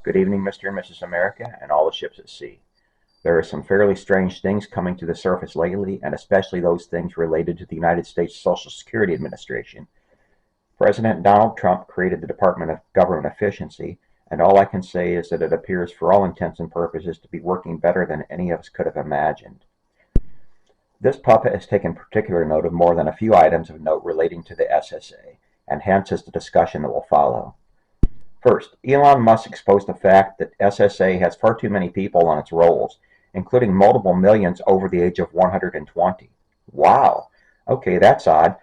Good evening, Mr. and Mrs. America, and all the ships at sea. There are some fairly strange things coming to the surface lately, and especially those things related to the United States Social Security Administration. President Donald Trump created the Department of Government Efficiency, and all I can say is that it appears, for all intents and purposes, to be working better than any of us could have imagined. This puppet has taken particular note of more than a few items of note relating to the SSA, and hence is the discussion that will follow. First, Elon Musk exposed the fact that SSA has far too many people on its rolls, including multiple millions over the age of 120. Wow. Okay, that's odd.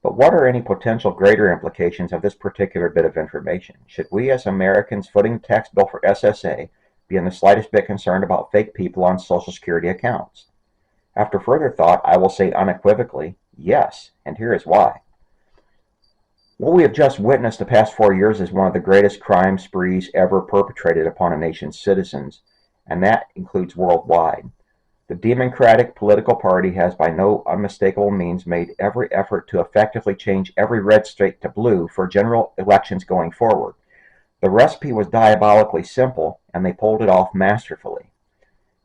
But what are any potential greater implications of this particular bit of information? Should we as Americans footing the tax bill for SSA be in the slightest bit concerned about fake people on Social Security accounts? After further thought, I will say unequivocally, yes, and here is why. What we have just witnessed the past 4 years is one of the greatest crime sprees ever perpetrated upon a nation's citizens, and that includes worldwide. The Democratic political party has by no unmistakable means made every effort to effectively change every red state to blue for general elections going forward. The recipe was diabolically simple, and they pulled it off masterfully.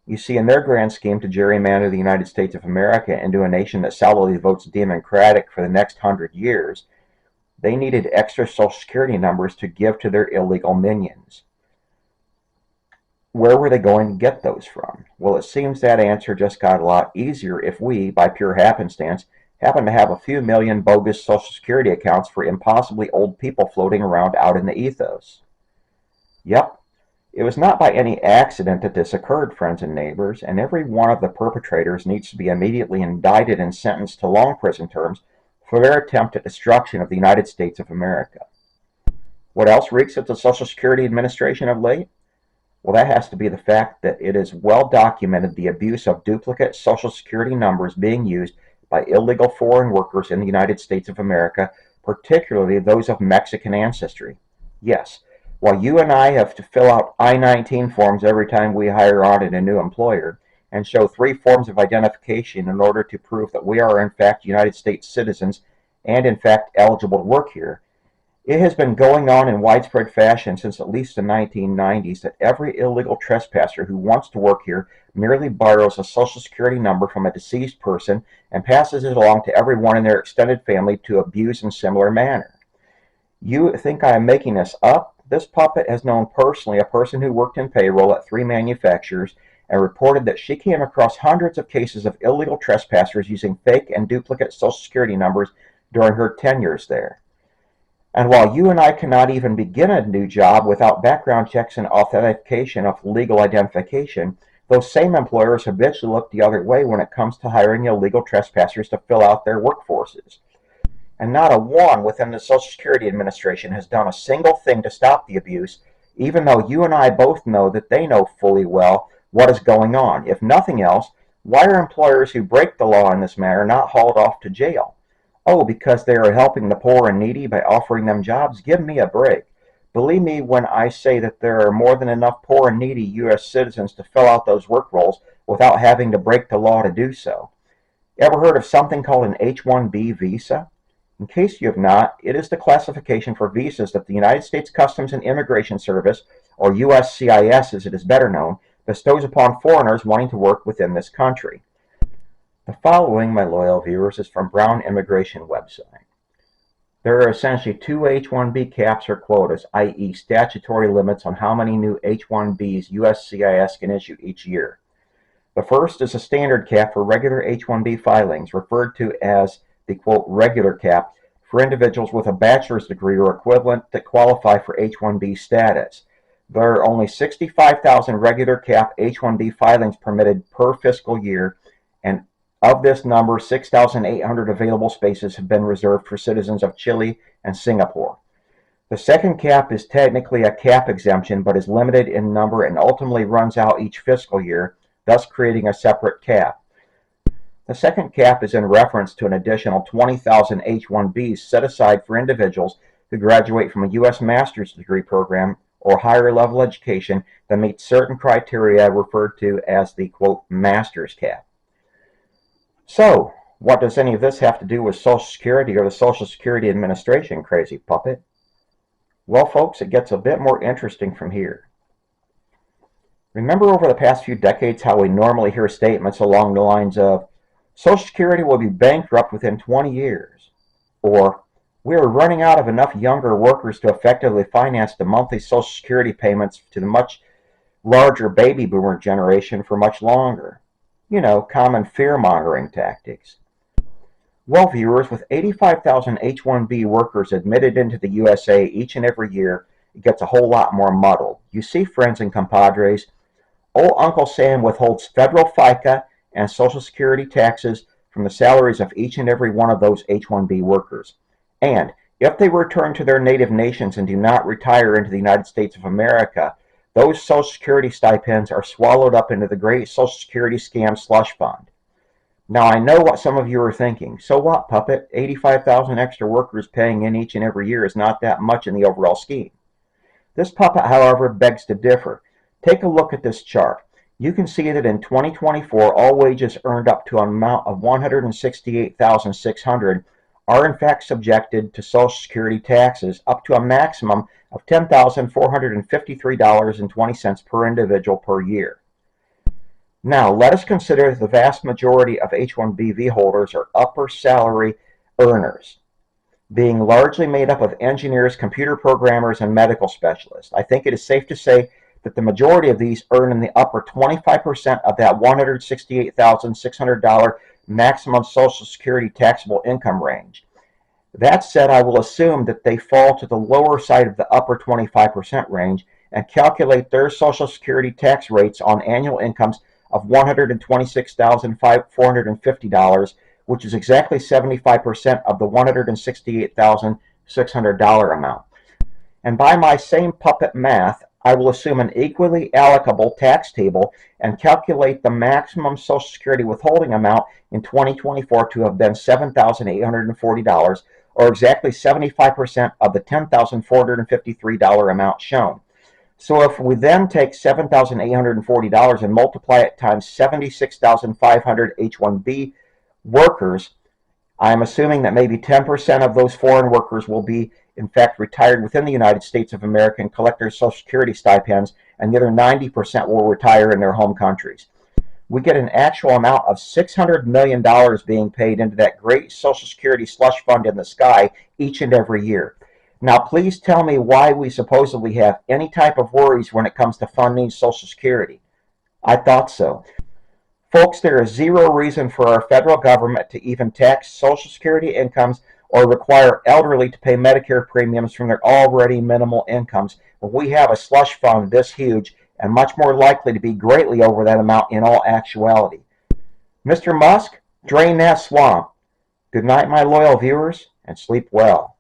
You see, in their grand scheme to gerrymander the United States of America into a nation that solidly votes Democratic for the next 100 years, they needed extra Social Security numbers to give to their illegal minions. Where were they going to get those from? Well, it seems that answer just got a lot easier if we, by pure happenstance, happen to have a few million bogus Social Security accounts for impossibly old people floating around out in the ethos. Yep, it was not by any accident that this occurred, friends and neighbors, and every one of the perpetrators needs to be immediately indicted and sentenced to long prison terms for their attempt at destruction of the United States of America. What else reeks at the Social Security Administration of late? Well, that has to be the fact that it is well documented the abuse of duplicate Social Security numbers being used by illegal foreign workers in the United States of America, particularly those of Mexican ancestry. Yes, while you and I have to fill out I-19 forms every time we hire on at a new employer, and show 3 forms of identification in order to prove that we are in fact United States citizens and in fact eligible to work here. It has been going on in widespread fashion since at least the 1990s that every illegal trespasser who wants to work here merely borrows a Social Security number from a deceased person and passes it along to everyone in their extended family to abuse in similar manner. You think I am making this up? This puppet has known personally a person who worked in payroll at 3 manufacturers and reported that she came across hundreds of cases of illegal trespassers using fake and duplicate Social Security numbers during her tenures there. And while you and I cannot even begin a new job without background checks and authentication of legal identification, those same employers habitually look the other way when it comes to hiring illegal trespassers to fill out their workforces. And not a one within the Social Security Administration has done a single thing to stop the abuse, even though you and I both know that they know fully well what is going on. If nothing else, why are employers who break the law in this manner not hauled off to jail? Oh, because they are helping the poor and needy by offering them jobs? Give me a break. Believe me when I say that there are more than enough poor and needy U.S. citizens to fill out those work rolls without having to break the law to do so. Ever heard of something called an H-1B visa? In case you have not, it is the classification for visas that the United States Customs and Immigration Service, or USCIS as it is better known, bestows upon foreigners wanting to work within this country. The following, my loyal viewers, is from Brown Immigration website. There are essentially 2 H-1B caps or quotas, i.e. statutory limits on how many new H-1Bs USCIS can issue each year. The first is a standard cap for regular H-1B filings, referred to as the, quote, regular cap for individuals with a bachelor's degree or equivalent that qualify for H-1B status. There are only 65,000 regular cap H-1B filings permitted per fiscal year, and of this number, 6,800 available spaces have been reserved for citizens of Chile and Singapore. The second cap is technically a cap exemption, but is limited in number and ultimately runs out each fiscal year, thus creating a separate cap. The second cap is in reference to an additional 20,000 H-1Bs set aside for individuals who graduate from a U.S. master's degree program or higher level education that meets certain criteria referred to as the, quote, master's cap. So, what does any of this have to do with Social Security or the Social Security Administration, crazy puppet? Well, folks, it gets a bit more interesting from here. Remember over the past few decades how we normally hear statements along the lines of, Social Security will be bankrupt within 20 years, or we are running out of enough younger workers to effectively finance the monthly Social Security payments to the much larger baby boomer generation for much longer. You know, common fear-mongering tactics. Well, viewers, with 85,000 H-1B workers admitted into the USA each and every year, it gets a whole lot more muddled. You see, friends and compadres, old Uncle Sam withholds federal FICA and Social Security taxes from the salaries of each and every one of those H-1B workers. And if they return to their native nations and do not retire into the United States of America, those Social Security stipends are swallowed up into the great Social Security scam slush fund. Now, I know what some of you are thinking. So what, puppet? 85,000 extra workers paying in each and every year is not that much in the overall scheme. This puppet, however, begs to differ. Take a look at this chart. You can see that in 2024, all wages earned up to an amount of $168,600 are in fact subjected to Social Security taxes up to a maximum of $10,453.20 per individual per year. Now, let us consider that the vast majority of H-1B holders are upper salary earners, being largely made up of engineers, computer programmers, and medical specialists. I think it is safe to say that the majority of these earn in the upper 25% of that $168,600 maximum Social Security taxable income range. That said, I will assume that they fall to the lower side of the upper 25% range and calculate their Social Security tax rates on annual incomes of $126,450, which is exactly 75% of the $168,600 amount. And by my same puppet math, I will assume an equally allocable tax table and calculate the maximum Social Security withholding amount in 2024 to have been $7,840, or exactly 75% of the $10,453 amount shown. So if we then take $7,840 and multiply it times 76,500 H-1B workers, I'm assuming that maybe 10% of those foreign workers will be, in fact, retired within the United States of America and collect their Social Security stipends, and the other 90% will retire in their home countries. We get an actual amount of $600 million being paid into that great Social Security slush fund in the sky each and every year. Now, please tell me why we supposedly have any type of worries when it comes to funding Social Security. I thought so. Folks, there is zero reason for our federal government to even tax Social Security incomes or require elderly to pay Medicare premiums from their already minimal incomes when we have a slush fund this huge and much more likely to be greatly over that amount in all actuality. Mr. Musk, drain that swamp. Good night, my loyal viewers, and sleep well.